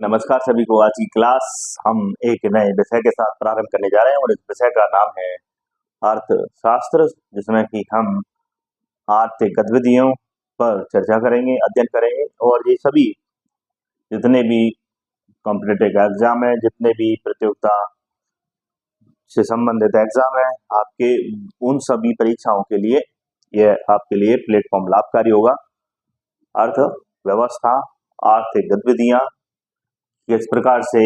नमस्कार सभी को। आज की क्लास हम एक नए विषय के साथ प्रारंभ करने जा रहे हैं और इस विषय का नाम है अर्थशास्त्र, जिसमें कि हम आर्थिक गतिविधियों पर चर्चा करेंगे, अध्ययन करेंगे। और ये सभी जितने भी कॉम्पिटिटिव एग्जाम है, जितने भी प्रतियोगिता से संबंधित एग्जाम है, आपके उन सभी परीक्षाओं के लिए यह आपके लिए प्लेटफॉर्म लाभकारी होगा। अर्थव्यवस्था, आर्थिक गतिविधियां, किस प्रकार से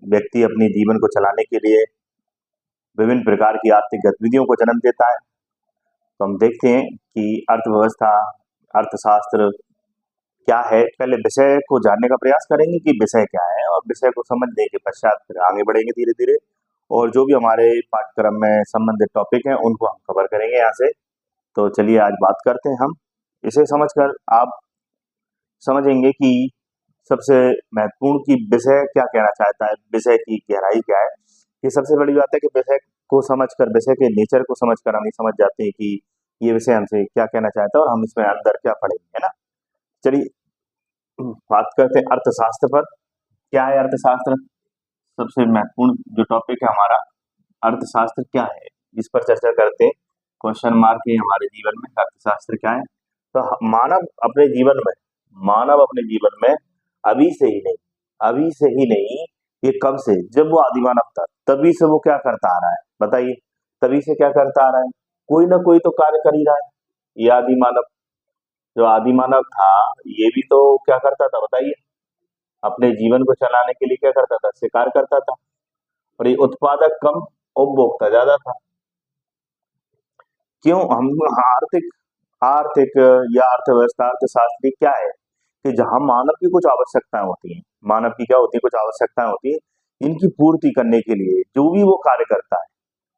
व्यक्ति अपने जीवन को चलाने के लिए विभिन्न प्रकार की आर्थिक गतिविधियों को जन्म देता है। तो हम देखते हैं कि अर्थव्यवस्था, अर्थशास्त्र क्या है। पहले विषय को जानने का प्रयास करेंगे कि विषय क्या है, और विषय को समझने के पश्चात फिर आगे बढ़ेंगे धीरे धीरे, और जो भी हमारे पाठ्यक्रम में संबंधित टॉपिक हैं उनको हम कवर करेंगे यहाँ से। तो चलिए आज बात करते हैं हम। इसे समझकर आप समझेंगे कि सबसे महत्वपूर्ण की विषय क्या कहना चाहता है, विषय की गहराई क्या है। ये सबसे बड़ी बात है कि विषय को समझकर, विषय के नेचर को समझकर हम ये समझ जाते हैं कि ये विषय हमसे क्या कहना चाहता है और हम इसमें अंदर क्या पढ़ेंगे, है ना। चलिए बात करते हैं अर्थशास्त्र पर। क्या है अर्थशास्त्र? सबसे महत्वपूर्ण जो टॉपिक है हमारा, अर्थशास्त्र क्या है, इस पर चर्चा करते हैं। क्वेश्चन मार्क है हमारे जीवन में, अर्थशास्त्र क्या है। तो मानव अपने जीवन में अभी से ही नहीं, ये कब से, जब वो आदिमानव था तभी से वो क्या करता आ रहा है, बताइए। तभी से क्या करता आ रहा है, कोई ना कोई तो कार्य कर ही रहा है। ये आदिमानव, जो आदिमानव था, ये भी तो क्या करता था, बताइए। अपने जीवन को चलाने के लिए क्या करता था, शिकार करता था। और ये उत्पादक कम, उपभोक्ता ज्यादा था। क्यों हम आर्थिक आर्थिक या अर्थव्यवस्था, अर्थशास्त्री क्या है कि जहां मानव की कुछ आवश्यकताएं होती हैं, मानव की क्या होती है, कुछ आवश्यकताएं होती हैं, इनकी पूर्ति करने के लिए जो भी वो कार्य करता है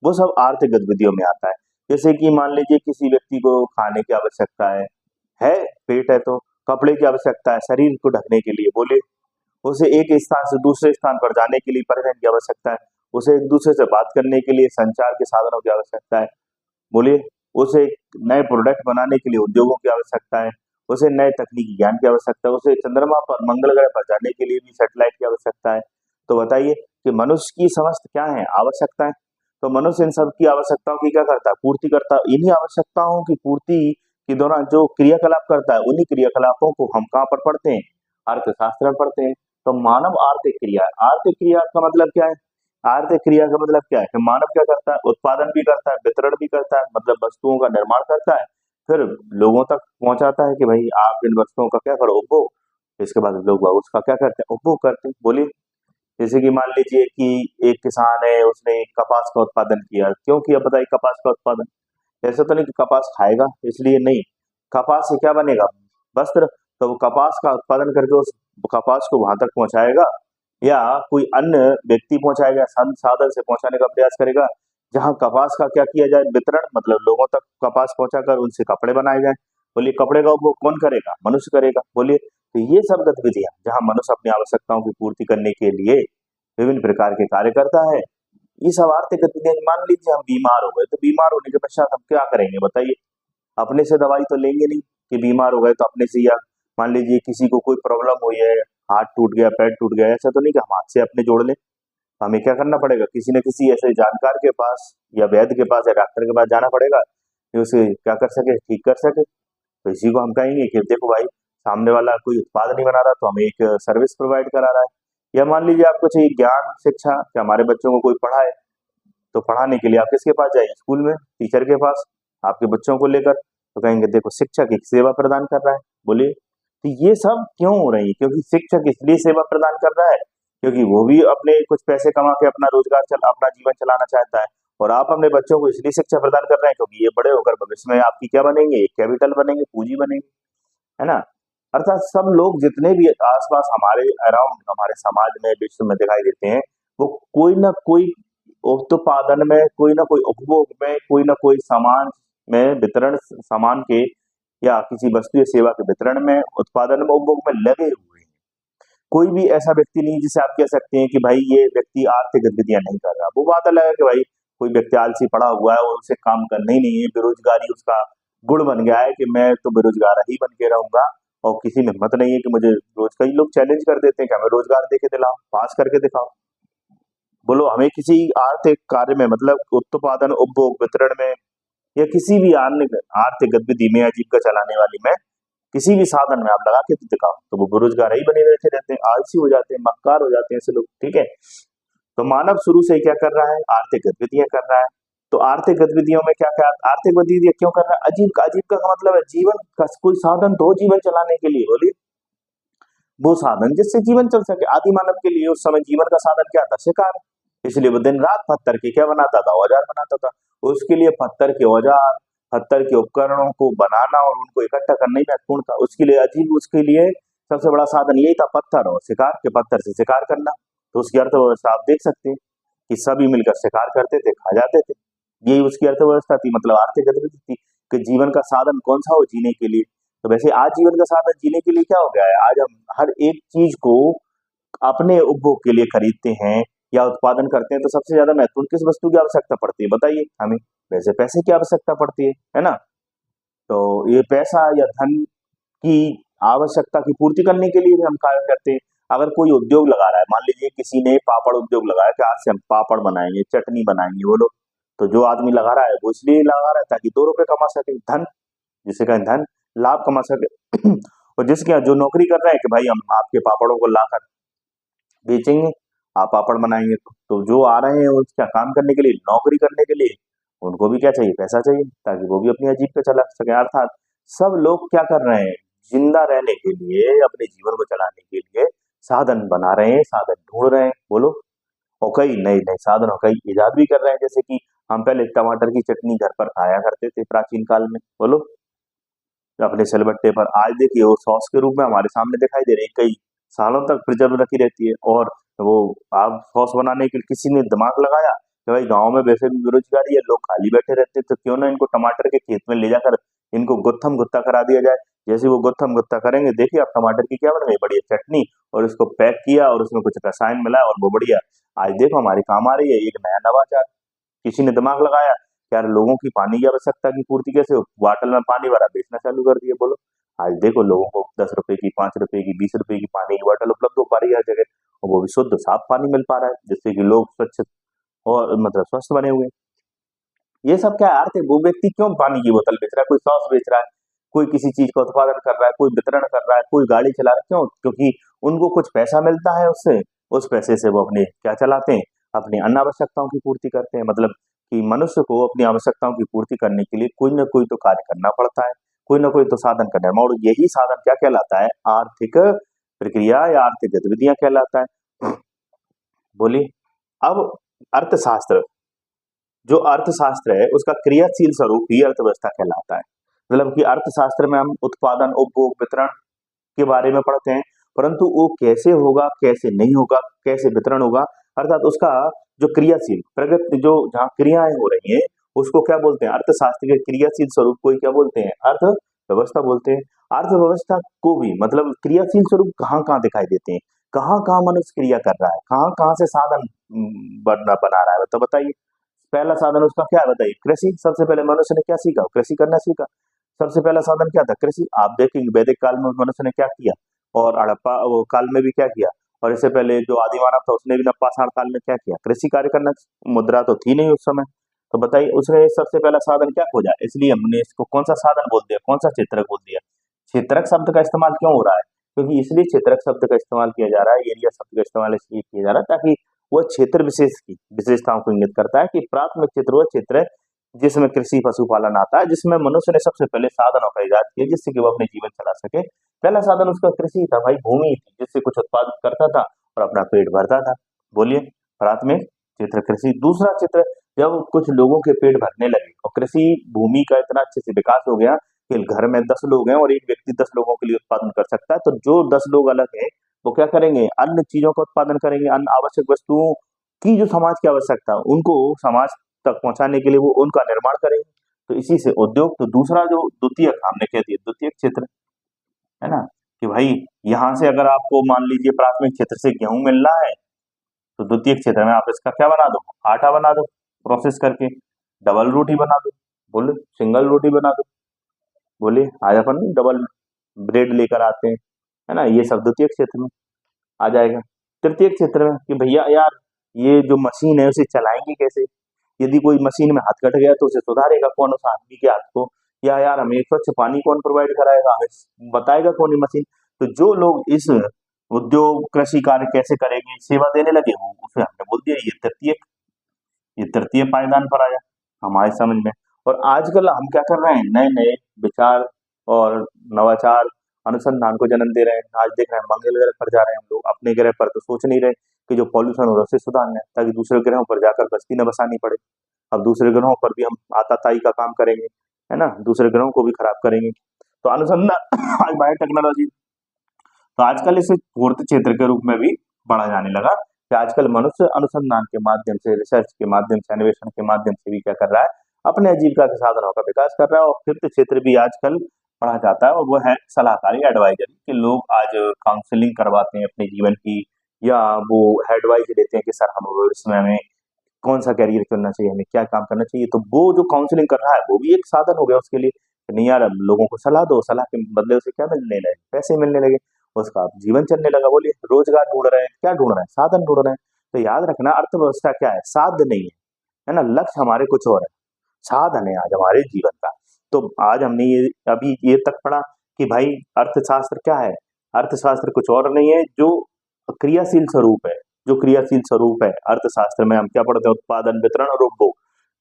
वो सब आर्थिक गतिविधियों में आता है। जैसे कि मान लीजिए किसी व्यक्ति को खाने की आवश्यकता है, पेट है तो कपड़े की आवश्यकता है, शरीर को ढकने के लिए, बोले। उसे एक स्थान से दूसरे स्थान पर जाने के लिए परिवहन की आवश्यकता है। उसे एक दूसरे से बात करने के लिए संचार के साधनों की आवश्यकता है, बोलिए। उसे एक नए प्रोडक्ट बनाने के लिए उद्योगों की आवश्यकता है। उसे नए तकनीकी ज्ञान की आवश्यकता है। उसे चंद्रमा पर, मंगल ग्रह पर जाने के लिए भी सैटेलाइट की आवश्यकता है। तो बताइए कि मनुष्य की समस्त क्या है, आवश्यकताएं। तो मनुष्य इन सब की आवश्यकताओं की क्या करता है, पूर्ति करता है। इन्हीं आवश्यकताओं की पूर्ति के दौरान जो क्रियाकलाप करता है, उन्हीं क्रियाकलापों को हम कहाँ पर पढ़ते हैं, अर्थशास्त्र में पढ़ते हैं। तो मानव आर्थिक क्रिया, आर्थिक क्रिया का मतलब क्या है, आर्थिक क्रिया का मतलब क्या है कि मानव क्या करता है, उत्पादन भी करता है, वितरण भी करता है, मतलब वस्तुओं का निर्माण करता है, फिर लोगों तक पहुंचाता है कि भाई आप इन वस्तुओं का क्या करो, उपभोग। इसके बाद लोग उसका क्या करते हैं, उपभोग करते हैं, बोलिए। जैसे कि मान लीजिए कि एक किसान है, उसने कपास का उत्पादन किया। क्यों किया, बताइए। कपास का उत्पादन ऐसा तो नहीं कि कपास खाएगा इसलिए, नहीं। कपास से क्या बनेगा, वस्त्र। तो वो कपास का उत्पादन करके उस कपास को वहां तक पहुंचाएगा, या कोई अन्य व्यक्ति पहुंचाएगा, साधन से पहुंचाने का प्रयास करेगा। जहां कपास का क्या किया जाए, वितरण, मतलब लोगों तक कपास पहुंचाकर उनसे कपड़े बनाए जाए। बोलिए, कपड़े का उपभोग कौन करेगा, मनुष्य करेगा, बोलिए। तो ये सब गतिविधियां जहां मनुष्य अपनी आवश्यकताओं की पूर्ति करने के लिए विभिन्न प्रकार के कार्य करता है, ये सब आर्थिक गतिविधियां। मान लीजिए हम बीमार हो गए, तो बीमार होने के पश्चात हम क्या करेंगे, बताइए। अपने से दवाई तो लेंगे नहीं कि बीमार हो गए तो अपने से, या मान लीजिए किसी को कोई प्रॉब्लम हुई है, हाथ टूट गया, पैर टूट गया, ऐसा तो नहीं कि हम हाथ से अपने जोड़ लें। हमें क्या करना पड़ेगा, किसी न किसी ऐसे जानकार के पास या वैद्य के पास या डॉक्टर के पास जाना पड़ेगा कि उसे क्या कर सके, ठीक कर सके। तो इसी को हम कहेंगे कि देखो भाई, सामने वाला कोई उत्पाद नहीं बना रहा तो हमें एक सर्विस प्रोवाइड करा रहा है। या मान लीजिए आपको चाहिए ज्ञान, शिक्षा, कि हमारे बच्चों को कोई पढ़ाए, तो पढ़ाने के लिए आप किसके पास जाइए, स्कूल में टीचर के पास, आपके बच्चों को लेकर। तो कहेंगे देखो, शिक्षक एक सेवा प्रदान कर रहा है, बोलिए। तो ये सब क्यों हो रही है, क्योंकि शिक्षक इसलिए सेवा प्रदान कर रहा है क्योंकि वो भी अपने कुछ पैसे कमा के अपना अपना जीवन चलाना चाहता है। और आप अपने बच्चों को इसलिए शिक्षा प्रदान कर रहे हैं क्योंकि ये बड़े होकर भविष्य में आपकी क्या बनेंगे, कैपिटल बनेंगे, पूंजी बनेंगे, है ना। अर्थात सब लोग जितने भी आसपास हमारे अराउंड, हमारे समाज में, विश्व में दिखाई देते हैं, वो कोई ना कोई उत्पादन में, कोई ना कोई उपभोग में, कोई ना कोई सामान में, वितरण सामान के, या किसी वस्तु या सेवा के वितरण में, उत्पादन में, उपभोग में लगे हुए हैं। कोई भी ऐसा व्यक्ति नहीं जिसे आप कह सकते हैं कि भाई ये व्यक्ति आर्थिक गतिविधियां नहीं कर रहा। वो बात अलग है कि भाई कोई व्यक्ति आलसी पड़ा हुआ है और उसे काम करना ही नहीं है, बेरोजगारी उसका गुण बन गया है कि मैं तो बेरोजगार ही बन के रहूंगा और किसी में हिम्मत नहीं है कि मुझे रोज, कई लोग चैलेंज कर देते हैं कि हमें रोजगार देके दिलाओ, पास करके दिखाओ। बोलो हमें किसी आर्थिक कार्य में, मतलब उत्पादन, उपभोग, वितरण में, या किसी भी अन्य आर्थिक गतिविधि में, आजीविका चलाने वाली में, किसी भी साधन में आप लगा के तो दिखाओ, तो वो बेरोजगार ही बने बैठे रहते हैं, आलसी हो जाते हैं, मक्कार हो जाते हैं ऐसे लोग। ठीक है, तो मानव शुरू से क्या कर रहा है, आर्थिक गतिविधियां कर रहा है। तो आर्थिक गतिविधियों में क्या क्या, आर्थिक गतिविधियां क्यों कर रहा है, आजीविका, आजीविका का मतलब है जीवन का कोई साधन, तो जीवन चलाने के लिए, बोलिए वो साधन जिससे जीवन चल सके। आदि मानव के लिए उस समय जीवन का साधन क्या था, शिकार। इसलिए वो दिन रात पत्थर के क्या बनाता था, औजार बनाता था। उसके लिए पत्थर के औजार, पत्थर के उपकरणों को बनाना और उनको इकट्ठा करना ही महत्वपूर्ण था उसके लिए। अजीब, उसके लिए सबसे बड़ा साधन यही था, पत्थर और शिकार, के पत्थर से शिकार करना। तो उसकी अर्थव्यवस्था आप देख सकते हैं कि सभी मिलकर शिकार करते थे, खा जाते थे। यही उसकी अर्थव्यवस्था थी, मतलब आर्थिक गतिविधि थी कि जीवन का साधन कौन सा हो, जीने के लिए। तो वैसे आज जीवन का साधन जीने के लिए क्या हो गया है, आज हम हर एक चीज को अपने उपभोग के लिए खरीदते हैं या उत्पादन करते हैं। तो सबसे ज्यादा महत्वपूर्ण किस वस्तु की आवश्यकता पड़ती है, बताइए हमें। वैसे पैसे की आवश्यकता पड़ती है ना। तो ये पैसा या धन की आवश्यकता की पूर्ति करने के लिए भी हम कार्य करते हैं। अगर कोई उद्योग लगा रहा है, मान लीजिए किसी ने पापड़ उद्योग लगाया कि आज से हम पापड़ बनाएंगे, चटनी बनाएंगे, बोलो, तो जो आदमी लगा रहा है वो इसलिए लगा रहा है ताकि 2 रुपए कमा सके, धन, जिसे कहें धन, लाभ कमा सके। और जिसके यहाँ जो नौकरी कर रहे हैं कि भाई हम आपके पापड़ों को लाकर बेचेंगे, आप पापड़ बनाएंगे, तो जो आ रहे हैं उसका काम करने के लिए, नौकरी करने के लिए, उनको भी क्या चाहिए, पैसा चाहिए, ताकि वो भी अपनी आजीविका चला सके। अर्थात सब लोग क्या कर रहे हैं, जिंदा रहने के लिए, अपने जीवन को चलाने के लिए साधन बना रहे हैं, साधन ढूंढ रहे हैं, बोलो। और कई नए नए साधन और कई इजाद भी कर रहे हैं, जैसे कि हम पहले टमाटर की चटनी घर पर खाया करते थे प्राचीन काल में, बोलो, अपने सिलबट्टे पर। आज देखिए वो सॉस के रूप में हमारे सामने दिखाई दे रही है, कई सालों तक प्रिजर्व रखी रहती है। और वो आप सॉस बनाने के लिए किसी ने दिमाग लगाया कि भाई गांव में वैसे भी बेरोजगारी है, लोग खाली बैठे रहते हैं, तो क्यों ना इनको टमाटर के खेत में ले जाकर इनको गुत्थम गुत्ता करा दिया जाए। जैसे वो गुत्थम गुत्ता करेंगे, देखिए आप टमाटर की क्या बन गई, बढ़िया चटनी। और इसको पैक किया और उसमें कुछ रसायन मिलाया और वो बढ़िया आज देखो हमारे काम आ रही है, एक नया नवाचार। किसी ने दिमाग लगाया, यार लोगों की पानी की आवश्यकता की पूर्ति कैसे हो, बॉटल में पानी भरा बेचना चालू कर दिया, बोलो। आज देखो लोगों को 10 रुपए की, 5 रुपए की, 20 रुपए की पानी की बोतल उपलब्ध हो पा रही है हर जगह, और वो भी शुद्ध साफ पानी मिल पा रहा है, जिससे कि लोग स्वच्छ और मतलब स्वस्थ बने हुए हैं। ये सब क्या है, आर्थिक। वो व्यक्ति क्यों पानी की बोतल बेच रहा है, कोई सॉस बेच रहा है, कोई किसी चीज का उत्पादन कर रहा है, कोई वितरण कर रहा है, कोई गाड़ी चला रहा है, क्यों? क्योंकि उनको कुछ पैसा मिलता है उससे, उस पैसे से वो अपने क्या चलाते हैं, अपनी अन्य आवश्यकताओं की पूर्ति करते हैं। मतलब कि मनुष्य को अपनी आवश्यकताओं की पूर्ति करने के लिए कोई ना कोई तो कार्य करना पड़ता है, कोई ना कोई तो साधन करना है, और यही साधन क्या कहलाता है, आर्थिक प्रक्रिया या आर्थिक गतिविधियां कहलाता है। बोलिए। अब अर्थशास्त्र, जो अर्थशास्त्र है उसका क्रियाशील स्वरूप ही अर्थव्यवस्था कहलाता है। मतलब कि अर्थशास्त्र में हम उत्पादन, उपभोग, वितरण के बारे में पढ़ते हैं, परंतु वो कैसे होगा, कैसे नहीं होगा, कैसे वितरण होगा, अर्थात उसका जो क्रियाशील प्रगति, जो जहाँ क्रियाएं हो रही हैं, उसको क्या बोलते हैं, अर्थशास्त्र के क्रियाशील स्वरूप को ही क्या बोलते हैं, अर्थव्यवस्था बोलते हैं। अर्थव्यवस्था को भी मतलब क्रियाशील स्वरूप कहाँ कहाँ दिखाई देते हैं, कहाँ कहाँ मनुष्य क्रिया कर रहा है, कहाँ कहाँ से साधन बना रहा है, तो बताइए। पहला साधन उसका क्या है, बताइए, कृषि। सबसे पहले मनुष्य ने क्या सीखा, कृषि करना सीखा। सबसे पहला साधन क्या था, कृषि। आप देखेंगे वैदिक काल में मनुष्य ने क्या किया, और हड़प्पा वो काल में भी क्या किया, और इससे पहले जो आदि मानव था उसने भी नवपाषाण काल में क्या किया, कृषि कार्य करना। मुद्रा तो थी नहीं उस समय, तो बताइए उसने सबसे पहला साधन क्या खोजा, इसलिए हमने इसको कौन सा साधन बोल दिया, कौन सा चित्रक बोल दिया। चित्रक शब्द का इस्तेमाल क्यों हो रहा है, क्योंकि इसलिए चित्रक शब्द का इस्तेमाल किया जा रहा है, एरिया शब्द का इस्तेमाल इसलिए किया जा रहा है ताकि वह क्षेत्र विशेष की विशेषताओं को इंगित करता है कि प्राथमिक चित्र वह चित्र है जिसमें कृषि पशुपालन आता है, जिसमें मनुष्य ने सबसे पहले साधनों का इजाद किया जिससे कि वो अपने जीवन चला सके। पहला साधन उसका कृषि था भाई, भूमि थी जिससे कुछ उत्पादित करता था और अपना पेट भरता था। बोलिए, प्राथमिक चित्र कृषि। दूसरा चित्र, जब कुछ लोगों के पेट भरने लगे और कृषि भूमि का इतना अच्छे से विकास हो गया कि घर में 10 लोग हैं और एक व्यक्ति 10 लोगों के लिए उत्पादन कर सकता है, तो जो 10 लोग अलग है वो क्या करेंगे, अन्य चीजों का उत्पादन करेंगे, अन्य आवश्यक वस्तुओं की जो समाज की आवश्यकता है उनको समाज तक पहुंचाने के लिए वो उनका निर्माण करेंगे, तो इसी से उद्योग। तो दूसरा जो द्वितीयक हमने कह दिया, द्वितीयक क्षेत्र है ना, कि भाई यहाँ से अगर आपको मान लीजिए प्राथमिक क्षेत्र से गेहूं मिल रहा है, तो द्वितीयक क्षेत्र में आप इसका क्या बना दो, आटा बना दो, प्रोसेस करके डबल रोटी बना दो, बोले सिंगल रोटी बना दो। बोलिए, आज अपन डबल ब्रेड लेकर आते हैं, है ना? ये सब द्वितीय क्षेत्र में आ जाएगा। तृतीय क्षेत्र में कि भैया यार ये जो मशीन है उसे चलाएँगे कैसे? यदि कोई मशीन में हाथ कट गया तो उसे सुधारेगा कौन उस आदमी के हाथ को? या यार हमें स्वच्छ पानी कौन प्रोवाइड कराएगा? हमें बताएगा कौन ये मशीन? तो जो लोग इस उद्योग, कृषि कार्य कैसे करेंगे, सेवा देने लगे हों, उसे हमने बोल दिया ये तृतीय पायदान पर आया हमारे समझ में। और आजकल हम क्या कर रहे हैं, नए-नए विचार और नवाचार अनुसंधान को जन्म दे रहे हैं। आज देख रहे हैं मंगल ग्रह पर जा रहे हैं हम लोग, अपने ग्रह पर तो सोच नहीं रहे कि जो पॉल्यूशन हो रहा है उसे सुधारना है, ताकि दूसरे ग्रहों पर जाकर बस्ती न बसानी पड़े। अब दूसरे ग्रहों पर भी हम आताताई का काम करेंगे, है ना? दूसरे ग्रहों को भी खराब करेंगे। तो अनुसंधान आज बायोटेक्नोलॉजी तो आजकल इसे फोर्थ क्षेत्र के रूप में भी पढ़ा जाने लगा कि आजकल मनुष्य अनुसंधान के माध्यम से, रिसर्च के माध्यम से, अन्वेषण के माध्यम से भी क्या कर रहा है, अपने आजीविका के साधनों का विकास कर रहा है। और फिफ्थ क्षेत्र भी आजकल पढ़ा जाता है और वो है सलाहकारी एडवाइजरी कि लोग आज काउंसलिंग करवाते हैं अपने जीवन की, या वो एडवाइस लेते हैं कि सर हम भविष्य में हमें कौन सा करियर चुनना चाहिए, हमें क्या काम करना चाहिए। तो वो जो काउंसलिंग कर रहा है वो भी एक साधन हो गया उसके लिए। नहीं यार अब लोगों को सलाह दो, सलाह के बदले उसे क्या मिलने लगे, पैसे मिलने लगे, उसका अब जीवन चलने लगा। बोलिए रोजगार ढूंढ रहे हैं, क्या ढूंढ रहे हैं, साधन ढूंढ रहे हैं। तो याद रखना अर्थव्यवस्था क्या है, साध्य नहीं है ना? लक्ष्य हमारे कुछ और है, साधन है आज हमारे जीवन का। तो आज हमने ये अभी ये तक पढ़ा कि भाई अर्थशास्त्र क्या है। अर्थशास्त्र कुछ और नहीं है, जो क्रियाशील स्वरूप है, जो क्रियाशील स्वरूप है अर्थशास्त्र में हम क्या पढ़ते हैं, उत्पादन, वितरण और उपभोग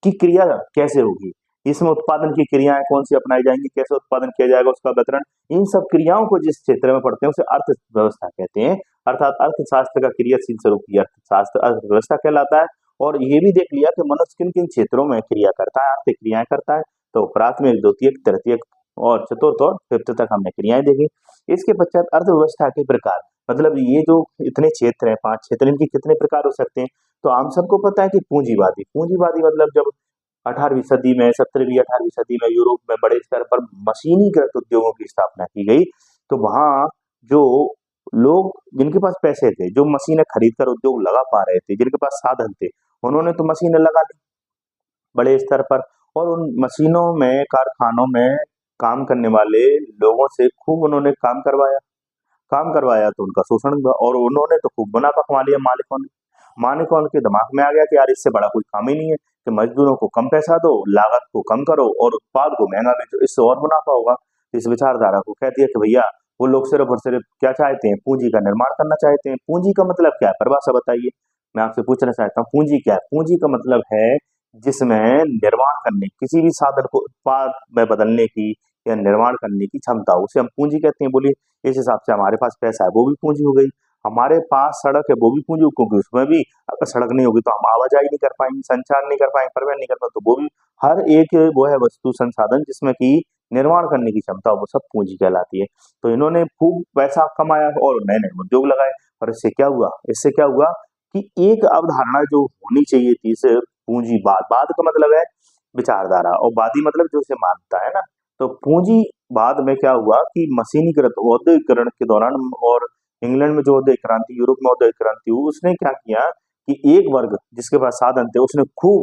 की क्रिया कैसे होगी, इसमें उत्पादन की क्रियाएं कौन सी अपनाई जाएंगी, कैसे उत्पादन किया जाएगा, उसका वितरण, इन सब क्रियाओं को जिस क्षेत्र में पढ़ते हैं उसे अर्थव्यवस्था कहते हैं। अर्थात अर्थशास्त्र का क्रियाशील स्वरूप ही अर्थशास्त्र अर्थव्यवस्था कहलाता है। और ये भी देख लिया कि मनुष्य किन किन क्षेत्रों में क्रिया करता है, आर्थिक क्रियाएं करता है। तो प्राथमिक, द्वितीयक, तृतीयक और चतुर्थ और फिफ्थ तक हमने क्रियाएं देखी। इसके पश्चात अर्थव्यवस्था के प्रकार, मतलब ये जो इतने क्षेत्र हैं, 5 क्षेत्र, इनके कितने प्रकार हो सकते हैं। तो हम सबको पता है कि पूंजीवादी, पूंजीवादी मतलब जब 18वीं सदी में, 17वीं 18वीं सदी में यूरोप में बड़े स्तर पर मशीनीकृत उद्योगों की स्थापना की गई, तो वहां जो लोग जिनके पास पैसे थे, जो मशीनें खरीद कर उद्योग लगा पा रहे थे, जिनके पास साधन थे, उन्होंने तो मशीनें लगा ली बड़े स्तर पर। और उन मशीनों में, कारखानों में काम करने वाले लोगों से खूब उन्होंने काम करवाया तो उनका शोषण हुआ और उन्होंने तो खूब मुनाफा कमा लिया मालिकों ने। मालिकों के दिमाग में आ गया कि यार इससे बड़ा कोई काम ही नहीं है कि मजदूरों को कम पैसा दो, लागत को कम करो और उत्पाद को महंगा बेचो, इससे और मुनाफा होगा। तो इस विचारधारा को कहती है कि भैया वो लोग सिर्फ और सिर्फ क्या चाहते हैं, पूंजी का निर्माण करना चाहते हैं। पूंजी का मतलब क्या है, परिभाषा बताइए। मैं आपसे पूछना चाहता हूँ पूंजी क्या है। पूंजी का मतलब है जिसमें निर्माण करने, किसी भी साधन को उत्पाद में बदलने की या निर्माण करने की क्षमता, उसे हम पूंजी कहते हैं। बोलिए इस हिसाब से हमारे पास पैसा है वो भी पूंजी हो गई, हमारे पास सड़क है वो भी पूंजी, क्योंकि उसमें भी अगर सड़क नहीं होगी तो हम आवाजाही नहीं कर पाएंगे, संचार नहीं कर पाएंगे, परिवहन नहीं कर पाएंगे, तो वो भी हर एक वो है वस्तु संसाधन जिसमें कि निर्माण करने की क्षमता, वो सब पूंजी कहलाती है। तो इन्होंने खूब पैसा कमाया और नए नए उद्योग लगाए। और इससे क्या हुआ कि एक अवधारणा जो होनी चाहिए थी, इसे पूंजीवाद, बाद का मतलब है विचारधारा और वादी मतलब जो इसे मानता है ना। तो पूंजीवाद में क्या हुआ कि मशीनीकृत औद्योगिकरण के दौरान और इंग्लैंड में जो औद्योगिक क्रांति, यूरोप में औद्योगिक क्रांति हुई, उसने क्या किया कि एक वर्ग जिसके पास साधन थे उसने खूब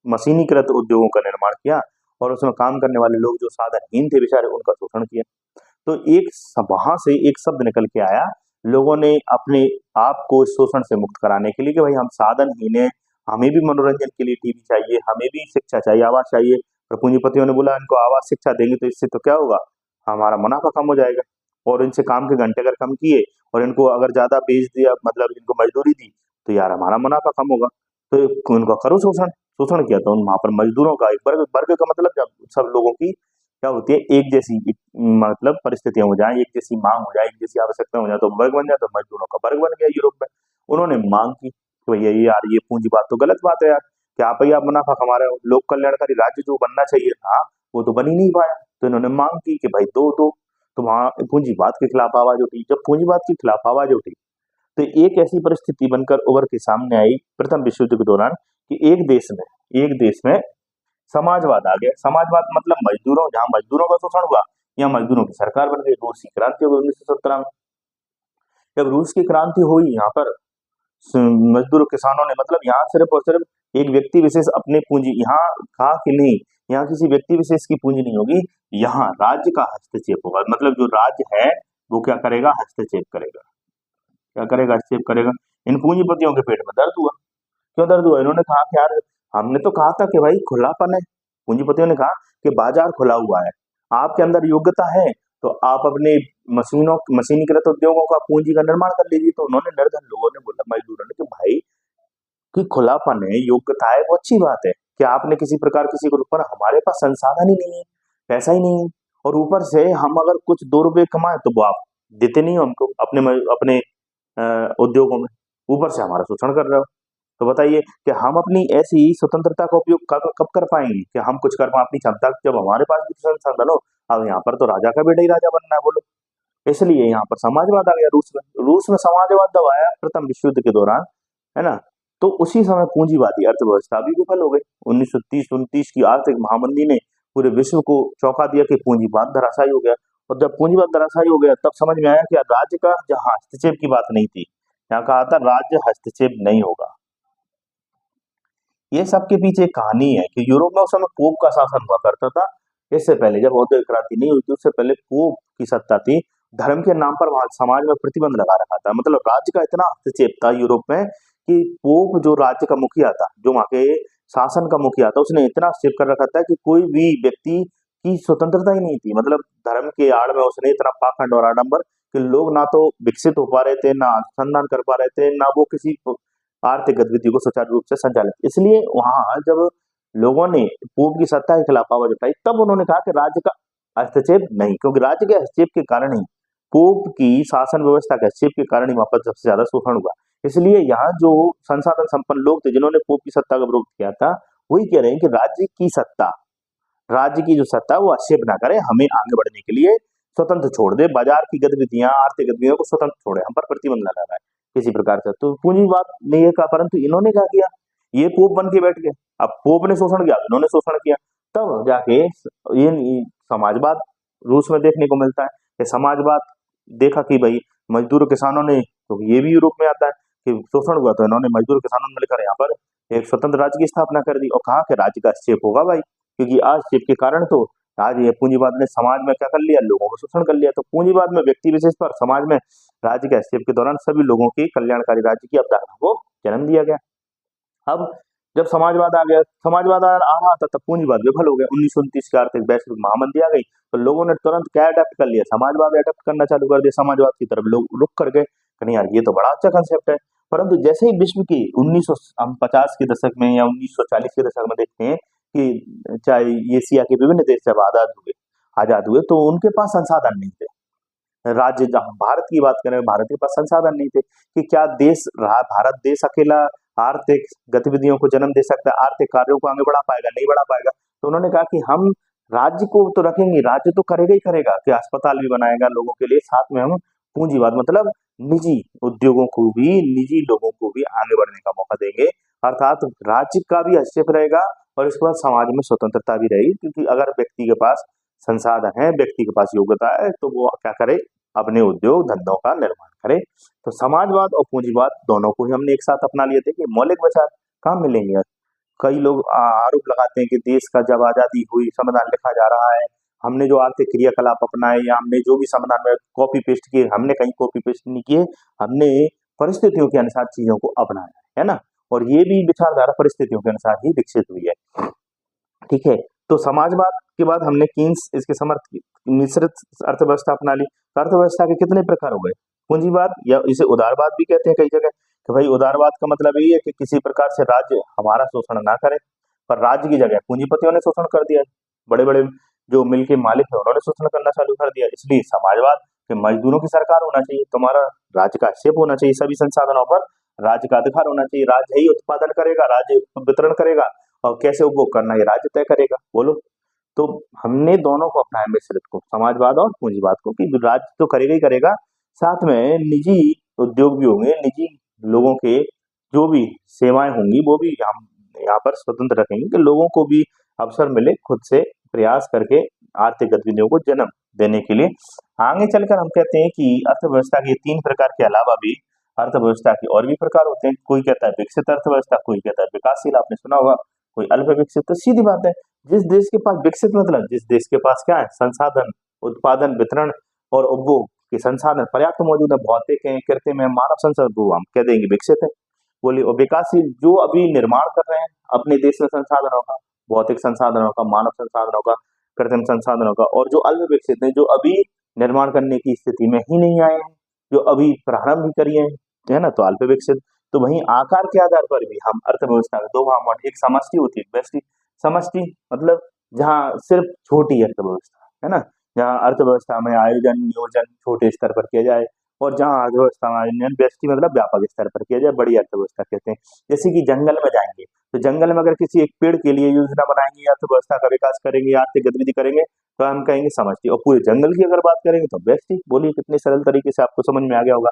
मशीनीकृत उद्योगों का निर्माण किया और उसमें काम करने वाले लोग जो साधनहीन थे बेचारे, उनका शोषण किया। तो वहां से एक शब्द निकल के आया, लोगों ने अपने आप को इस शोषण से मुक्त कराने के लिए कि भाई हम साधनहीन हैं, हमें भी मनोरंजन के लिए टीवी चाहिए, हमें भी शिक्षा चाहिए, आवास चाहिए। और पूंजीपतियों ने बोला इनको आवास शिक्षा देंगे तो इससे तो क्या होगा, हमारा मुनाफा कम हो जाएगा। और इनसे काम के घंटे अगर कम किए और इनको अगर ज्यादा बेच दिया, मतलब इनको मजदूरी दी, तो यार हमारा मुनाफा कम होगा। तो उनका करो शोषण, शोषण किया। तो वहां पर मजदूरों का एक वर्ग, वर्ग का मतलब जब सब लोगों की क्या होती है, एक जैसी मतलब परिस्थितियां हो जाए, एक जैसी मांग हो जाए, एक जैसी आवश्यकता हो जाए, तो वर्ग बन जाए। तो मजदूरों का वर्ग बन गया यूरोप में। उन्होंने मांग की तो भैया ये यार ये पूंजीवाद तो गलत बात है यार, क्या भैया आप मुनाफा कमा रहे हो, लोक कल्याणकारी राज्य जो बनना चाहिए था वो तो बन ही नहीं पाया। तो इन्होंने मांग की कि भाई दो दो। तो वहां पूंजीवाद के खिलाफ आवाज उठी। जब पूंजीवाद के खिलाफ आवाज उठी तो एक ऐसी परिस्थिति बनकर उभर के सामने आई प्रथम विश्व युद्ध के दौरान कि एक देश में समाजवाद आ गया। समाजवाद मतलब मजदूरों, जहां मजदूरों का शोषण हुआ या मजदूरों की सरकार बन गई। रूस की क्रांति हो गई 1917 में। जब रूस की क्रांति हुई, यहाँ पर मजदूर किसानों ने, मतलब यहाँ सिर्फ और सिर्फ एक व्यक्ति विशेष अपनी पूंजी, यहाँ कहा कि नहीं यहाँ किसी व्यक्ति विशेष की पूंजी नहीं होगी, यहाँ राज्य का हस्तक्षेप होगा। मतलब जो राज्य है वो क्या करेगा, हस्तक्षेप करेगा। क्या करेगा, हस्तक्षेप करेगा। इन पूंजीपतियों के पेट में दर्द हुआ। क्यों दर्द हुआ, इन्होंने कहा कि यार हमने तो कहा था कि भाई खुलापन है, पूंजीपतियों ने कहा कि बाजार खुला हुआ है, आपके अंदर योग्यता है तो आप अपने मशीनीकृत उद्योगों का पूंजी का निर्माण कर लीजिए। तो उन्होंने निर्धन लोगों ने बोला, मजदूरों ने, कि भाई कि खुलापन है, योग्यता है, वो अच्छी बात है कि आपने किसी प्रकार किसी के ऊपर, हमारे पास संसाधन ही नहीं है, पैसा ही नहीं है, और ऊपर से हम अगर कुछ 2 रुपए कमाए तो वो आप देते नहीं हो हमको अपने उद्योगों में, ऊपर से हमारा शोषण कर रहे हो। तो बताइए कि हम अपनी ऐसी स्वतंत्रता का उपयोग कब कर पाएंगे कि हम कुछ कर पाए अपनी क्षमता, जब हमारे पास भी संसाधन हो। अब यहाँ पर तो राजा का बेटा ही राजा बनना है, बोलो। इसलिए यहाँ पर समाजवाद आ गया। रूस में समाजवाद दब आया प्रथम विश्व युद्ध के दौरान, है ना। तो उसी समय पूंजीवादी अर्थव्यवस्था भी विफल हो गई। 1930-29 की आर्थिक महामंदी ने पूरे विश्व को चौंका दिया कि पूंजीवाद धराशायी हो गया। और जब पूंजीवाद धराशायी हो गया तब समझ में आया कि राज्य का जहाँ हस्तक्षेप की बात नहीं थी, यहाँ कहा था राज्य हस्तक्षेप नहीं होगा। ये सबके पीछे एक कहानी है कि यूरोप में उस समय पोप का शासन हुआ करता था। इससे पहले जब औद्योगिक क्रांति नहीं हुई थी, उससे पहले पोप की सत्ता थी। धर्म के नाम पर वहां समाज में प्रतिबंध लगा रखा था। मतलब राज्य का इतना हस्तक्षेप था यूरोप में कि पोप जो राज्य का मुखिया था, जो वहां के शासन का मुखिया था, उसने इतना हस्तक्षेप कर रखा था कि कोई भी व्यक्ति की स्वतंत्रता ही नहीं थी। मतलब धर्म के आड़ में उसने इतना पाखंड और आडंबर कि लोग ना तो विकसित हो पा रहे थे, ना अनुसंधान कर पा रहे थे, ना वो किसी आर्थिक गतिविधि को सुचारू रूप से संचालित। इसलिए वहां जब लोगों ने पोप की सत्ता के खिलाफ आवाज उठाई, तब उन्होंने कहा कि राज्य का हस्तक्षेप नहीं, क्योंकि राज्य के हस्तक्षेप के कारण ही, पोप की शासन व्यवस्था के हस्तक्षेप के कारण ही वहां पर सबसे ज्यादा शोषण हुआ। इसलिए यहाँ जो संसाधन संपन्न लोग थे जिन्होंने पोप की सत्ता का विरोध किया था, वही कह रहे हैं कि राज्य की जो सत्ता वो हस्तक्षेप ना करे, हमें आगे बढ़ने के लिए स्वतंत्र छोड़ दे, बाजार की गतिविधियां, आर्थिक गतिविधियों को स्वतंत्र छोड़े, हम पर प्रतिबंध लगा रहा है किसी प्रकार से। तो पूंजीवाद ने ये कहा, परंतु इन्होंने क्या किया, ये पोप बन के बैठ गए। अब पोप ने शोषण किया, इन्होंने शोषण किया, तब जाके ये समाजवाद रूस में देखने को मिलता है। कि समाजवाद देखा कि भाई मजदूर किसानों ने, तो ये भी यूरोप में आता है कि शोषण हुआ, तो इन्होंने मजदूर किसानों ने मिलकर यहाँ पर एक स्वतंत्र राज्य की स्थापना कर दी और कहा कि राज्य का हस्तक्षेप होगा भाई, क्योंकि आज हस्तक्षेप के कारण तो आज ये पूंजीवाद ने समाज में क्या कर लिया, लोगों को शोषण कर लिया। तो पूंजीवाद में व्यक्ति विशेष पर समाज में राज्य के हस्तक्षेप के दौरान सभी लोगों की कल्याणकारी राज्य की अवधारणा को जन्म दिया गया। अब जब समाजवाद आ गया, समाजवाद आ रहा था, तब पूंजीवाद विफल हो गया। 1929 की आर्थिक वैश्विक महामंदी आ गई, तो लोगों ने तुरंत क्या अडेप्ट कर लिया, समाजवाद अडेप्ट करना चालू कर दिया। समाजवाद की तरफ लोग रुक कर गए, कहीं यार ये तो बड़ा अच्छा कंसेप्ट है। परंतु जैसे ही विश्व की 1950 के दशक में या 1940 के दशक में देखते हैं कि चाहे एशिया के विभिन्न देश जब आजाद हुए तो उनके पास संसाधन नहीं थे। राज्य, जहां भारत की बात करें, भारत के पास संसाधन नहीं थे कि क्या भारत देश अकेला आर्थिक गतिविधियों को जन्म दे सकता है, आर्थिक कार्यों को आगे बढ़ा पाएगा, नहीं बढ़ा पाएगा। तो उन्होंने कहा कि हम राज्य को तो रखेंगे, राज्य तो करेगा ही करेगा कि अस्पताल भी बनाएगा लोगों के लिए, साथ में हम पूंजीवाद मतलब निजी उद्योगों को भी, निजी लोगों को भी आगे बढ़ने का मौका देंगे। अर्थात राज्य का भी हस्तक्षेप रहेगा और इसके बाद समाज में स्वतंत्रता भी रहेगी, क्योंकि अगर व्यक्ति के पास संसाधन है, व्यक्ति के पास योग्यता है, तो वो क्या करे, अपने उद्योग धंधों का निर्माण करे। तो समाजवाद और पूंजीवाद दोनों को ही हमने एक साथ अपना लिए थे कि मौलिक विचार कहाँ मिलेंगे। कई लोग आरोप लगाते हैं कि देश का जब आजादी हुई, संविधान लिखा जा रहा है, हमने जो आर्थिक क्रियाकलाप अपनाए या हमने जो भी संविधान में कॉपी पेस्ट किए, हमने कहीं कॉपी पेस्ट नहीं किए, हमने परिस्थितियों के अनुसार चीजों को अपनाया है ना। और ये भी विचारधारा परिस्थितियों के अनुसार ही विकसित हुई है। ठीक है, तो समाजवाद के बाद हमने कीन्स इसके समर्थ मिश्रित अर्थव्यवस्था अपना ली। अर्थव्यवस्था के कितने प्रकार हो गए, पूंजीवाद या इसे उदारवाद भी कहते हैं कई जगह, कि भाई उदारवाद का मतलब यही है कि किसी प्रकार से राज्य हमारा शोषण ना करे, पर राज्य की जगह पूंजीपतियों ने शोषण कर दिया, बड़े बड़े जो मिल के मालिक है उन्होंने शोषण करना चालू कर दिया। इसलिए समाजवाद के मजदूरों की सरकार होना चाहिए, तुम्हारा राज्य का हस्तक्षेप होना चाहिए, सभी संसाधनों पर राज्य का अधिकार होना चाहिए, राज्य ही उत्पादन करेगा, राज्य वितरण करेगा और कैसे उपभोग करना ये राज्य तय करेगा, बोलो। तो हमने दोनों को अपनाया, मिश्रित को, समाजवाद और पूंजीवाद को, कि राज्य तो करेगा ही करेगा, साथ में निजी उद्योग भी होंगे, निजी लोगों के जो भी सेवाएं होंगी वो भी हम यहाँ पर स्वतंत्र रखेंगे कि लोगों को भी अवसर मिले खुद से प्रयास करके आर्थिक गतिविधियों को जन्म देने के लिए। आगे चलकर हम कहते हैं कि अर्थव्यवस्था के 3 प्रकार के अलावा भी अर्थव्यवस्था के और भी प्रकार होते हैं। कोई कहता है विकसित अर्थव्यवस्था, कोई कहता है विकासशील, आपने सुना होगा, कोई अल्प विकसित। तो सीधी बात है, जिस देश के पास विकसित मतलब जिस देश के पास क्या है, संसाधन, उत्पादन, वितरण और उपभोग के संसाधन पर्याप्त मौजूद है, भौतिक है, कृत्रिम है, मानव संसाधन, वो हम कह देंगे विकसित है। बोलिए, और विकासशील जो अभी निर्माण कर रहे हैं अपने देश में संसाधनों का, भौतिक संसाधनों का, मानव संसाधनों का, कृत्रिम संसाधनों का, और जो अल्प विकसित है, जो अभी निर्माण करने की स्थिति में ही नहीं आए हैं, जो अभी प्रारंभ ही करिए हैं, है ना, तो अल्प विकसित। तो वहीं आकार के आधार पर भी हम अर्थव्यवस्था में दो भाग, एक समष्टि होती है, व्यष्टि। समष्टि मतलब जहाँ सिर्फ छोटी अर्थव्यवस्था है ना, जहाँ अर्थव्यवस्था में आयोजन नियोजन छोटे स्तर पर किया जाए, और जहाँ अर्थव्यवस्था में आयोजन व्यष्टि मतलब व्यापक स्तर पर किया जाए, बड़ी अर्थव्यवस्था कहते हैं। जैसे कि जंगल में जाएंगे, तो जंगल में अगर किसी एक पेड़ के लिए योजना बनाएंगे, अर्थव्यवस्था का विकास करेंगे, आर्थिक गतिविधि करेंगे, तो हम कहेंगे समष्टि। और पूरे जंगल की अगर बात करेंगे तो व्यष्टि। बोलिए, कितने सरल तरीके से आपको समझ में आ गया होगा।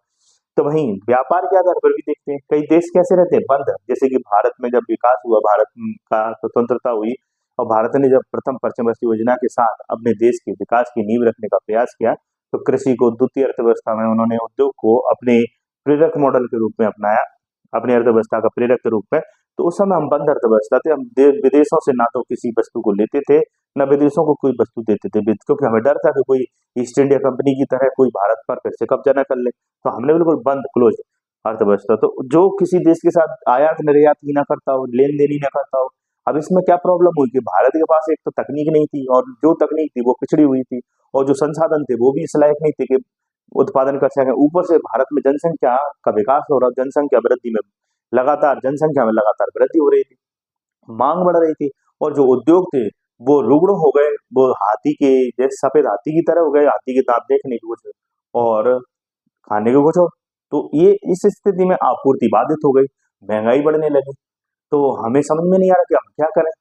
तो वहीं व्यापार के आधार पर भी देखते हैं, कई देश कैसे रहते हैं, बंद। जैसे कि भारत में जब विकास हुआ, भारत का स्वतंत्रता हुई, और भारत ने जब प्रथम पश्चिम वर्ष योजना के साथ अपने देश के विकास की नींव रखने का प्रयास किया, तो कृषि को द्वितीय अर्थव्यवस्था में उन्होंने उद्योग को अपने प्रेरक मॉडल के रूप में अपनाया, अपनी अर्थव्यवस्था का प्रेरक के रूप में। तो उस समय हम बंद अर्थव्यवस्था थे, हम विदेशों से ना तो किसी वस्तु को लेते थे, न विदेशों को कोई वस्तु देते थे, क्योंकि हमें डर था कि कोई ईस्ट इंडिया कंपनी की तरह कोई भारत पर फिर से कब्जा न कर ले। तो हमने बिल्कुल बंद, क्लोज अर्थव्यवस्था। तो जो किसी देश के साथ आयात निर्यात ही ना करता हो, लेन देन ही ना करता हो। अब इसमें क्या प्रॉब्लम हुई कि भारत के पास एक तो तकनीक नहीं थी, और जो तकनीक थी वो पिछड़ी हुई थी, और जो संसाधन थे वो भी इस लायक नहीं थे कि उत्पादन कर सके। ऊपर से भारत में जनसंख्या का विकास हो रहा, जनसंख्या वृद्धि में लगातार, जनसंख्या में लगातार वृद्धि हो रही थी, मांग बढ़ रही थी, और जो उद्योग थे वो रुग्ण हो गए, वो हाथी के जैसे सफेद हाथी की तरह हो गए, हाथी के दांत देखने को कुछ और खाने को कुछ और। तो ये इस स्थिति में आपूर्ति बाधित हो गई, महंगाई बढ़ने लगी। तो हमें समझ में नहीं आ रहा कि हम क्या करें।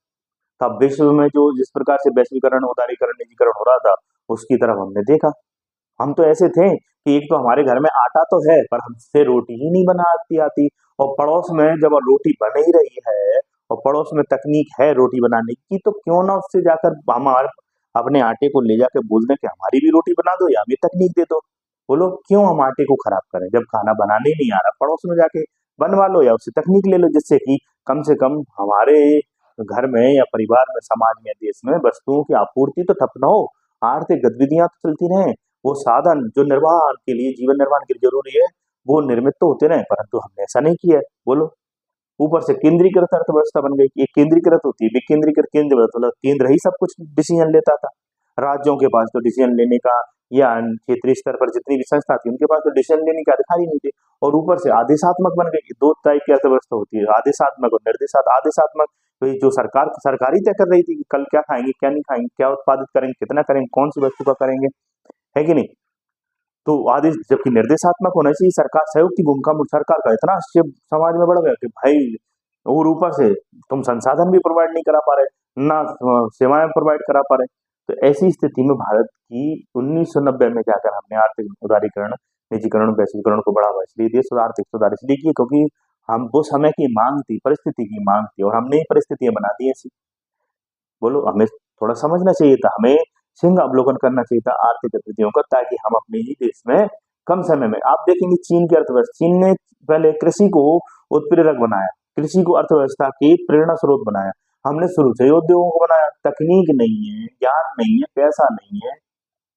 तब विश्व में जो जिस प्रकार से वैश्वीकरण, उदारीकरण, निजीकरण हो रहा था, उसकी तरफ हमने देखा। हम तो ऐसे थे कि एक तो हमारे घर में आटा तो है, पर हमसे रोटी ही नहीं बनाती आती, और पड़ोस में जब रोटी बन ही रही है, और पड़ोस में तकनीक है रोटी बनाने की, तो क्यों ना उससे जाकर हम अपने आटे को ले जाकर बोल दें कि हमारी भी रोटी बना दो या हमें तकनीक दे दो। बोलो, क्यों हम आटे को खराब करें, जब खाना बनाने नहीं आ रहा, पड़ोस में जाके बनवा लो या उससे तकनीक ले लो, जिससे कि कम से कम हमारे घर में या परिवार में, समाज में, देश में वस्तुओं की आपूर्ति तो ठप न हो, आर्थिक गतिविधियां तो चलती रहें, वो साधन जो निर्वाह के लिए, जीवन निर्माण के लिए जरूरी है, वो निर्मित तो होते रहे, परंतु हमने ऐसा नहीं किया है। बोलो, ऊपर से केंद्रीकृत अर्थव्यवस्था बन गई। ये केंद्रीकृत होती है, विकेंद्रीकृत, केंद्र मतलब केंद्र ही सब कुछ डिसीजन लेता था। राज्यों के पास तो डिसीजन लेने का, या क्षेत्रीय स्तर पर जितनी भी संस्था थी उनके पास तो डिसीजन लेने के अधिकार ही नहीं थे। और ऊपर से आदेशात्मक बन गई। दो टाइप की अर्थव्यवस्था होती है, आदेशात्मक और निर्देशात्मक। आदेशात्मक तो ये जो सरकारी तय कर रही थी कि कल क्या खाएंगे, क्या नहीं खाएंगे, क्या उत्पादित करेंगे, कितना करेंगे, कौन सी वस्तु का करेंगे, है कि नहीं। तो आदेश, जबकि निर्देशात्मक होना चाहिए, सरकार सहयोग की भूमिका में, सरकार का इतना शिव समाज में बढ़ गया कि भाई, और ऊपर से तुम संसाधन भी प्रोवाइड नहीं करा पा रहे, ना सेवाएं प्रोवाइड करा पा रहे। तो ऐसी स्थिति में भारत की 1990 में जाकर हमने आर्थिक उदारीकरण, निजीकरण, वैश्वीकरण को बढ़ावा इसलिए दिया, आर्थिक सुधार इसलिए किए क्योंकि हम वो समय की मांग थी, परिस्थिति की मांग थी, और हमने परिस्थितियां बना दी ऐसी। बोलो, हमें थोड़ा समझना चाहिए था, हमें सिंह अवलोकन करना चाहिए था आर्थिक गतिविधियों का, ताकि हम अपने ही देश में कम समय में, आप देखेंगे चीन की अर्थव्यवस्था, चीन ने पहले कृषि को उत्प्रेरक बनाया, कृषि को अर्थव्यवस्था की प्रेरणा स्रोत बनाया। हमने शुरू से ही उद्योगों को बनाया। तकनीक नहीं है, ज्ञान नहीं है, पैसा नहीं है,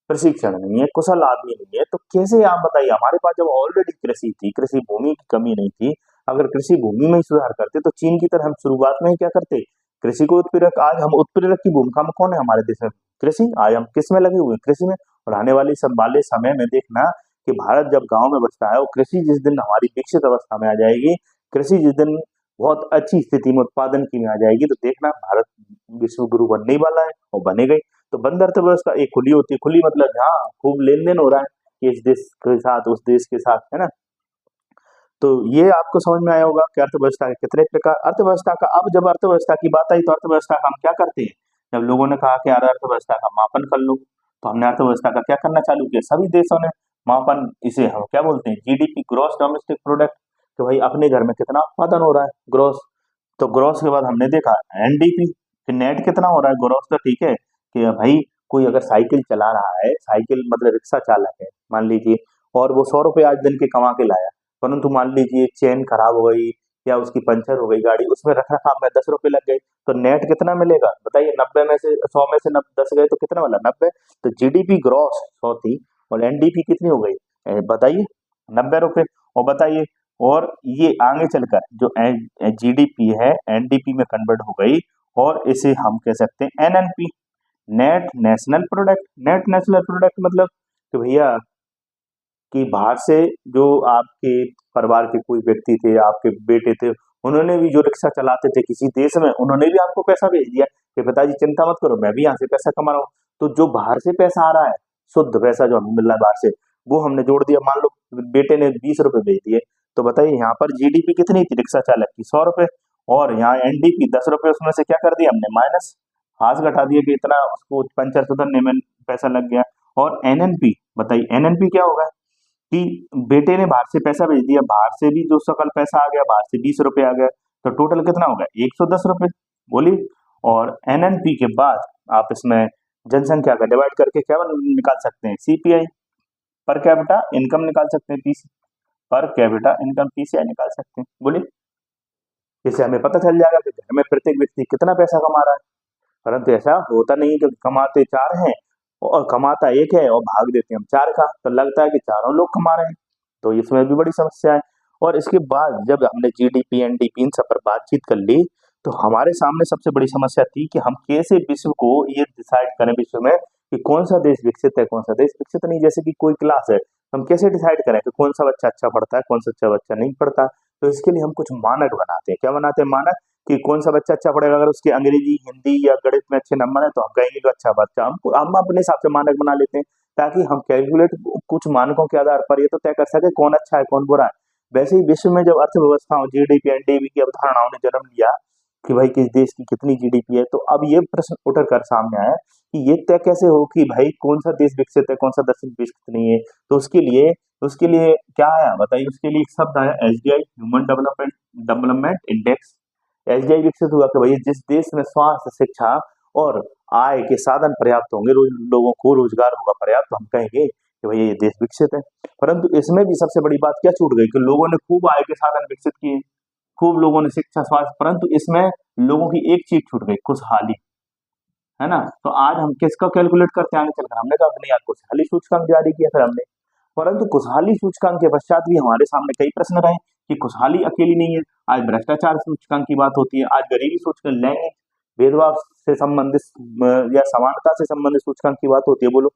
प्रशिक्षण नहीं है, कुशल आदमी नहीं है, तो कैसे, आप बताइए। हमारे पास जब ऑलरेडी कृषि थी, कृषि भूमि की कमी नहीं थी, अगर कृषि भूमि में ही सुधार करते तो चीन की तरह हम शुरुआत में ही क्या करते, कृषि को उत्प्रेरक। आज हम उत्प्रेरक की भूमिका में कौन है हमारे देश में, कृषि। आज हम किस में लगे हुए हैं, कृषि में। और आने वाले समय में देखना कि भारत जब गांव में बसता है, और कृषि जिस दिन हमारी विकसित अवस्था में आ जाएगी, कृषि जिस दिन बहुत अच्छी स्थिति में उत्पादन की में आ जाएगी, तो देखना भारत विश्व गुरु बनने ही वाला है, और बनेगा ही। तो बंद अर्थव्यवस्था एक खुली होती है, खुली मतलब जहाँ खूब लेन देन हो रहा है, इस देश के साथ उस देश के साथ, है ना। तो ये आपको समझ में आया होगा कि अर्थव्यवस्था के कितने प्रकार, अर्थव्यवस्था का। अब जब अर्थव्यवस्था की बात आई, तो अर्थव्यवस्था का हम क्या करते हैं, जब लोगों ने कहा कि यार अर्थव्यवस्था का मापन कर लो, तो हमने अर्थव्यवस्था का क्या करना चालू किया, सभी देशों ने मापन, इसे हम क्या बोलते हैं, जीडीपी, ग्रॉस डोमेस्टिक प्रोडक्ट। तो भाई अपने घर में कितना उत्पादन हो रहा है, ग्रॉस। तो ग्रॉस के बाद हमने देखा एनडीपी, कि नेट कितना हो रहा है। ग्रॉस तो ठीक है कि भाई कोई अगर साइकिल चला रहा है, साइकिल मतलब रिक्शा चालक है मान लीजिए, और वो 100 रुपये आज दिन के कमा के लाया, परंतु मान लीजिए चेन खराब हो गई, या उसकी पंचर हो गई गाड़ी, उसमें रख रखाव में 10 रुपए लग गए, तो नेट कितना मिलेगा बताइए? 90 में से 100 में से 10 गए तो कितना वाला 90। तो जीडीपी ग्रॉस 100 थी और एनडीपी कितनी हो गई बताइए 90 रुपए। और बताइए, और ये आगे चलकर जो जीडीपी है एनडीपी में कन्वर्ट हो गई, और इसे हम कह सकते हैं NNP, net national product. Net national product मतलब कि भैया कि बाहर से जो आपके परिवार के कोई व्यक्ति थे, आपके बेटे थे, उन्होंने भी जो रिक्शा चलाते थे किसी देश में, उन्होंने भी आपको पैसा भेज दिया कि पिताजी चिंता मत करो, मैं भी यहाँ से पैसा कमा रहा हूँ। तो जो बाहर से पैसा आ रहा है, शुद्ध पैसा जो हमें मिल रहा है बाहर से, वो हमने जोड़ दिया। मान लो बेटे ने 20 रुपए भेज दिए, तो बताइए यहाँ पर जीडीपी कितनी थी रिक्शा चालक की? 100 रुपए। और यहाँ एनडीपी 10 रुपए, उसमें से क्या कर दिया हमने? माइनस, हाथ घटा दिया कि इतना उसको पंचर सुधरने में पैसा लग गया। और एनएनपी, बताइए एनएनपी क्या होगा? कि बेटे ने बाहर से पैसा भेज दिया, बाहर से भी जो सकल पैसा आ गया, बाहर से 20 रुपए आ गया, तो टोटल कितना हो गया? 110 रुपए। बोलिए। और एनएनपी के बाद आप इसमें जनसंख्या का डिवाइड करके क्या निकाल सकते हैं? सीपीआई, पर कैपिटा इनकम निकाल सकते हैं, PC, per capita income PCI निकाल सकते हैं। बोलिए। इससे हमें पता चल जाएगा कि घर में प्रत्येक व्यक्ति कितना पैसा कमा रहा है। परंतु ऐसा होता नहीं है, क्योंकि कमाते 4 हैं और कमाता 1 है और भाग देते हैं हम 4 का, तो लगता है कि चारों लोग कमा रहे हैं, तो इसमें भी बड़ी समस्या है। और इसके बाद जब हमने जीडीपी एनडीपी इन सब पर बातचीत कर ली, तो हमारे सामने सबसे बड़ी समस्या थी कि हम कैसे विश्व को ये डिसाइड करें विश्व में कि कौन सा देश विकसित है, कौन सा देश विकसित नहीं। जैसे कि कोई क्लास है, हम कैसे डिसाइड करें कि कौन सा बच्चा अच्छा पढ़ता है, कौन सा अच्छा बच्चा नहीं पढ़ता? तो इसके लिए हम कुछ मानक बनाते हैं। क्या बनाते हैं मानक? कि कौन सा बच्चा अच्छा पढ़ेगा, अगर उसके अंग्रेजी, हिंदी या गणित में अच्छे नंबर है, तो हम कहेंगे कि अच्छा बच्चा। हम अपने हिसाब से मानक बना लेते हैं, ताकि हम कैलकुलेट कुछ मानकों के आधार पर ये तो तय कर सके कौन अच्छा है कौन बुरा है। वैसे ही विश्व में जब अर्थव्यवस्थाओं, जीडीपी एनडीपी की अवधारणाओं ने जन्म लिया कि भाई किस देश की कितनी जीडीपी है, तो अब ये प्रश्न उठकर कर सामने आया कि ये तय कैसे हो कि भाई कौन सा देश विकसित है, कौन सा देश विकसित नहीं है। तो उसके लिए क्या आया बताइए? उसके लिए एक शब्द आया SDI, human development development index. SDI विकसित हुआ कि भाई जिस देश में स्वास्थ्य, शिक्षा और आय के साधन पर्याप्त होंगे, लोगों को रोजगार होगा पर्याप्त, तो हम कहेंगे कि भाई ये देश विकसित है। परंतु इसमें भी सबसे बड़ी बात क्या छूट गई कि लोगों ने खूब आय के साधन विकसित किए, खूब लोगों ने शिक्षा, स्वास्थ्य, परंतु इसमें लोगों की एक चीज छूट गई, खुशहाली, है ना? तो आज हम किसका कैलकुलेट करते हैं आगे चलकर? हमने कहा नहीं यार, खुशहाली सूचकांक जारी किया फिर हमने। परंतु खुशहाली सूचकांक के पश्चात भी हमारे सामने कई प्रश्न रहे कि खुशहाली अकेली नहीं है। आज भ्रष्टाचार सूचकांक की बात होती है, आज गरीबी सूचकांक, लैंगिक भेदभाव से संबंधित या समानता से संबंधित सूचकांक की बात होती है। बोलो।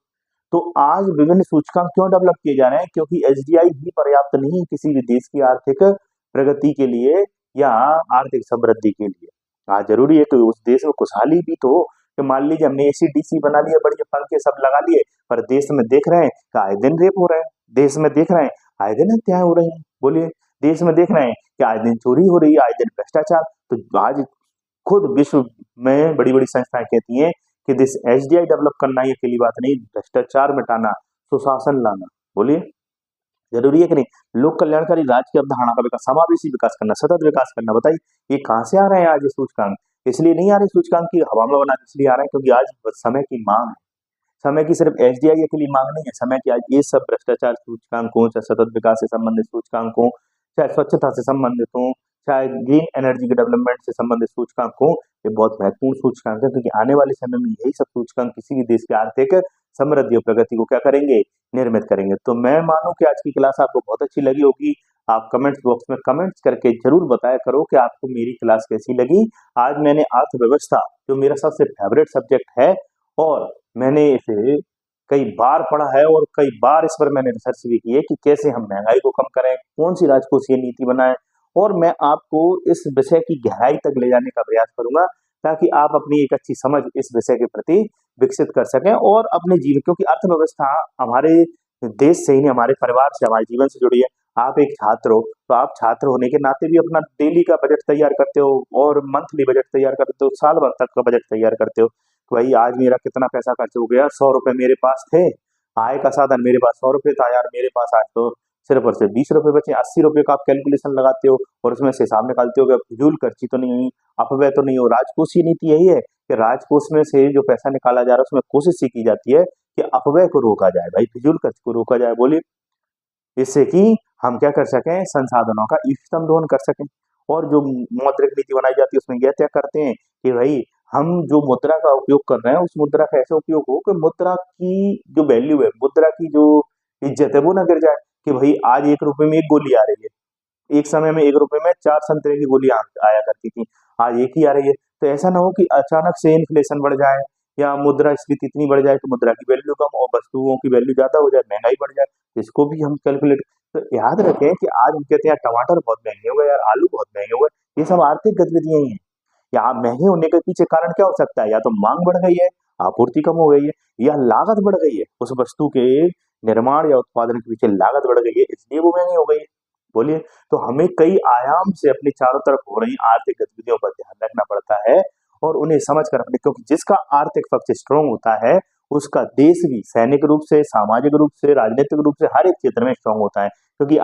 तो आज विभिन्न सूचकांक क्यों डेवलप किए जा रहे हैं? क्योंकि एसडीआई ही पर्याप्त नहीं है किसी भी देश की आर्थिक प्रगति के लिए या आर्थिक समृद्धि के लिए। आज जरूरी है कि उस देश में खुशहाली भी तो हो। कि मान लीजिए हमने एसीडीसी बना लिया, बढ़िया पंखे सब लगा लिए, पर देश में देख रहे हैं कि आए दिन रेप हो रहे हैं, देश में देख रहे हैं आए दिन हत्याएं हो रही हैं। बोलिए। देश में देख रहे हैं कि आए दिन चोरी हो रही है, आए दिन भ्रष्टाचार। तो आज खुद विश्व में बड़ी बड़ी संस्थाएं कहती हैं कि दिस एसडीआई डेवलप करना ये अकेली बात नहीं, भ्रष्टाचार मिटाना, सुशासन लाना। बोलिए। जरूरी है कि नहीं? लोक कल्याणकारी राज्य की अवधारणा का विकास, समावेशी विकास करना, सतत विकास करना। बताइए ये कहाँ से आ रहे हैं आज ये सूचकांक? इसलिए नहीं आ रहे सूचकांक की हवा में बना, इसलिए आ रहे हैं क्योंकि आज समय की मांग है। समय की सिर्फ एसडीआई के लिए मांग नहीं है, समय की आज ये सब भ्रष्टाचार सूचकांक हो, चाहे सतत विकास से संबंधित सूचकांक हो, चाहे स्वच्छता से संबंधित हो, चाहे ग्रीन एनर्जी के डेवलपमेंट से संबंधित सूचकांक हो, ये बहुत महत्वपूर्ण सूचकांक है, क्योंकि आने वाले समय में यही सब सूचकांक किसी भी देश की आर्थिक समृद्धि और प्रगति को क्या करेंगे? निर्मित करेंगे। तो मैं मानूं कि आज की क्लास आपको बहुत अच्छी लगी होगी। आप कमेंट्स बॉक्स में कमेंट्स करके जरूर बताया करो कि आपको मेरी क्लास कैसी लगी। आज मैंने अर्थव्यवस्था, जो मेरा सबसे फेवरेट सब्जेक्ट है, और मैंने इसे कई बार पढ़ा है और कई बार इस पर मैंने रिसर्च भी की है कि कैसे हम महंगाई को कम करें, कौन सी राजकोषीय नीति बनाएं, और मैं आपको इस विषय की गहराई तक ले जाने का प्रयास करूंगा, ताकि आप अपनी एक अच्छी समझ इस विषय के प्रति विकसित कर सकें और अपने जीवन, क्योंकि अर्थव्यवस्था हमारे देश से ही नहीं, हमारे परिवार से, हमारे जीवन से जुड़ी है। आप एक छात्र हो, तो आप छात्र होने के नाते भी अपना डेली का बजट तैयार करते हो और मंथली बजट तैयार करते हो, साल भर तक का बजट तैयार करते हो। तो भाई आज मेरा कितना पैसा खर्च हो गया? 100 रुपए मेरे पास थे, आय का साधन मेरे पास 100 रुपए था यार, मेरे पास आज तो सिर्फ और सिर्फ 20 रुपए बचे। 80 रुपए का आप कैलकुलेशन लगाते हो और उसमें से हिसाब निकालते हो कि फिजूल खर्ची तो नहीं हुई, अपव्यय तो नहीं हो। राजकोषीय नीति यही है कि राजकोष में से जो पैसा निकाला जा रहा है उसमें कोशिश ये की जाती है कि अपव्यय को रोका जाए, भाई फिजूल खर्च को रोका जाए। बोलिए। इससे कि हम क्या कर सकें? संसाधनों का इष्टतम दोहन कर सकें। और जो मौद्रिक नीति बनाई जाती है उसमें यह तय करते हैं कि भाई हम जो मुद्रा का उपयोग कर रहे हैं उस मुद्रा का ऐसा उपयोग हो कि मुद्रा की जो वैल्यू है, मुद्रा की जो इज्जत है वो ना गिर जाए। कि भाई आज 1 रुपए में 1 गोली आ रही है, एक समय में 1 रुपए में 4 संतरे की गोली आया करती थी, आज 1 ही आ रही है। तो ऐसा ना हो कि अचानक से इन्फ्लेशन बढ़ जाए या मुद्रास्फीति इतनी बढ़ जाए कि मुद्रा की वैल्यू कम और वस्तुओं की वैल्यू ज़्यादा हो जाए, महँगाई बढ़ जाए, इसको भी हम कैलकुलेट। तो याद रखें कि आज हम कहते हैं यार टमाटर बहुत महँगे हो गए, यार आलू बहुत महँगे हो गए, ये सब आर्थिक गतिविधियाँ ही हैं। या महँगे होने के पीछे कारण क्या हो सकता है? या तो माँग बढ़ गई है, आपूर्ति कम हो गई है, या लागत बढ़ गई है। उस वस्तु के निर्माण या उत्पादन के पीछे लागत बढ़ गई है, इसलिए वो महँगी हो गई है। बोलिए, तो हमें कई आयाम से अपने चारों तरफ हो रही आर्थिक गतिविधियों पर ध्यान रखना पड़ता है और उन्हें समझ कर अपने, क्योंकि जिसका आर्थिक पक्ष स्ट्रांग होता है, उसका देश भी सैनिक रूप से, सामाजिक रूप से, राजनीतिक रूप से हर एक क्षेत्र में स्ट्रांग होता है। क्योंकि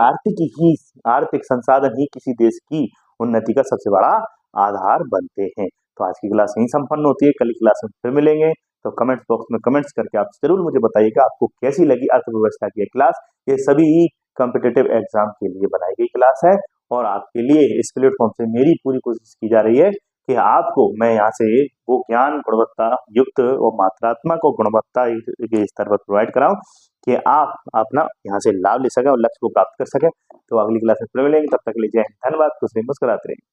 आर्थिक संसाधन ही किसी देश की उन्नति का सबसे बड़ा आधार बनते हैं। तो आज की क्लास यहीं संपन्न होती है, कल की क्लास में फिर मिलेंगे। तो कमेंट बॉक्स में कमेंट्स करके आप ज़रूर मुझे बताइएगा आपको कैसी लगी अर्थव्यवस्था की ये क्लास। ये सभी कॉम्पिटिटिव एग्ज़ाम के लिए बनाई गई क्लास है और आपके लिए इस प्लेटफ़ॉर्म से मेरी पूरी कोशिश की जा रही है कि आपको मैं यहाँ से वो ज्ञान गुणवत्ता युक्त और मात्रात्मक और गुणवत्ता के स्तर पर प्रोवाइड कराऊँ कि आप अपना यहाँ से लाभ ले सकें और लक्ष्य को प्राप्त कर सकें। तो अगली क्लास में फिर मिलेंगे, तब तक के लिए जय हिंद, धन्यवाद, खुश रहिए, मुस्कुराते रहिए।